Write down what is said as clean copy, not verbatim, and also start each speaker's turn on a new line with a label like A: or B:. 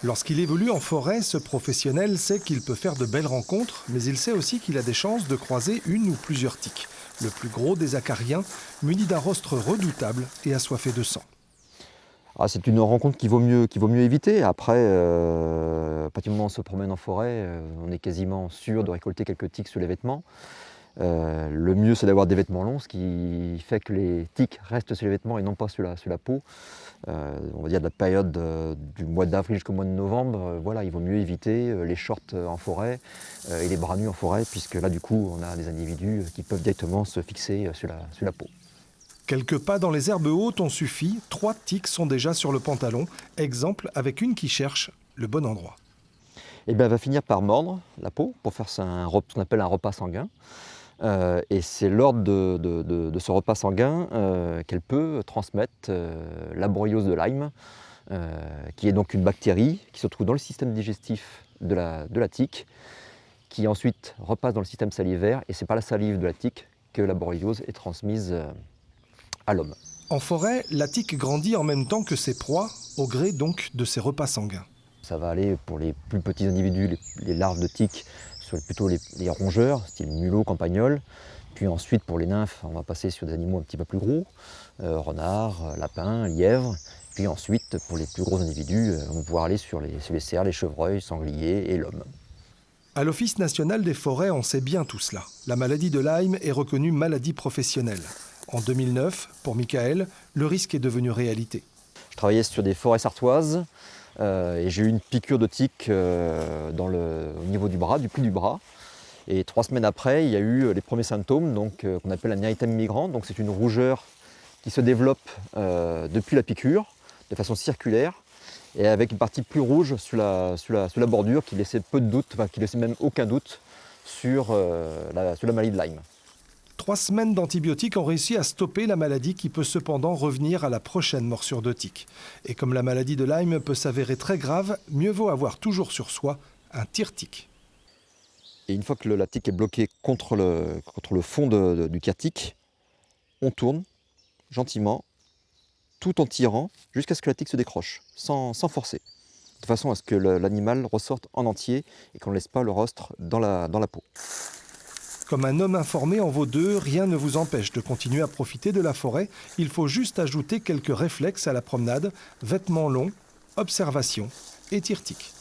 A: Lorsqu'il évolue en forêt, ce professionnel sait qu'il peut faire de belles rencontres, mais il sait aussi qu'il a des chances de croiser une ou plusieurs tiques. Le plus gros des acariens, muni d'un rostre redoutable et assoiffé de sang.
B: Ah, c'est une rencontre qu'il vaut mieux éviter. Après, à partir du moment où on se promène en forêt, on est quasiment sûr de récolter quelques tiques sous les vêtements. Le mieux, c'est d'avoir des vêtements longs, ce qui fait que les tiques restent sur les vêtements et non pas sur la peau. On va dire de la période du mois d'avril jusqu'au mois de novembre, voilà, il vaut mieux éviter les shorts en forêt et les bras nus en forêt, puisque là, du coup, on a des individus qui peuvent directement se fixer sur la peau.
A: Quelques pas dans les herbes hautes ont suffi, 3 tiques sont déjà sur le pantalon, exemple avec une qui cherche le bon endroit.
B: Et bien, elle va finir par mordre la peau pour faire ce qu'on appelle un repas sanguin. Et c'est lors de ce repas sanguin qu'elle peut transmettre la borréliose de Lyme, qui est donc une bactérie qui se trouve dans le système digestif de la tique, qui ensuite repasse dans le système salivaire, et c'est par la salive de la tique que la borréliose est transmise à l'homme.
A: En forêt, la tique grandit en même temps que ses proies, au gré donc de ses repas sanguins.
B: Ça va aller pour les plus petits individus, les larves de tiques, sur plutôt les rongeurs, style mulot, campagnol. Puis ensuite, pour les nymphes, on va passer sur des animaux un petit peu plus gros, renards, lapins, lièvres. Puis ensuite, pour les plus gros individus, on va pouvoir aller sur les cerfs, les chevreuils, sangliers et l'homme.
A: À l'Office national des forêts, on sait bien tout cela. La maladie de Lyme est reconnue maladie professionnelle. En 2009, pour Michael, le risque est devenu réalité.
B: Je travaillais sur des forêts sartoises et j'ai eu une piqûre de tique au niveau du bras, du pli du bras. Et 3 semaines après, il y a eu les premiers symptômes, qu'on appelle un érythème migrant. Donc c'est une rougeur qui se développe depuis la piqûre, de façon circulaire, et avec une partie plus rouge sur la bordure qui laissait peu de doute, qui laissait même aucun doute sur la maladie de Lyme.
A: 3 semaines d'antibiotiques ont réussi à stopper la maladie qui peut cependant revenir à la prochaine morsure de tique. Et comme la maladie de Lyme peut s'avérer très grave, mieux vaut avoir toujours sur soi un tire-tique.
B: Et une fois que la tique est bloquée contre le fond du tire-tique, on tourne gentiment, tout en tirant, jusqu'à ce que la tique se décroche, sans forcer. De façon à ce que l'animal ressorte en entier et qu'on ne laisse pas le rostre dans la peau.
A: Comme un homme informé en vaut 2, rien ne vous empêche de continuer à profiter de la forêt. Il faut juste ajouter quelques réflexes à la promenade, vêtements longs, observation et tire-tique.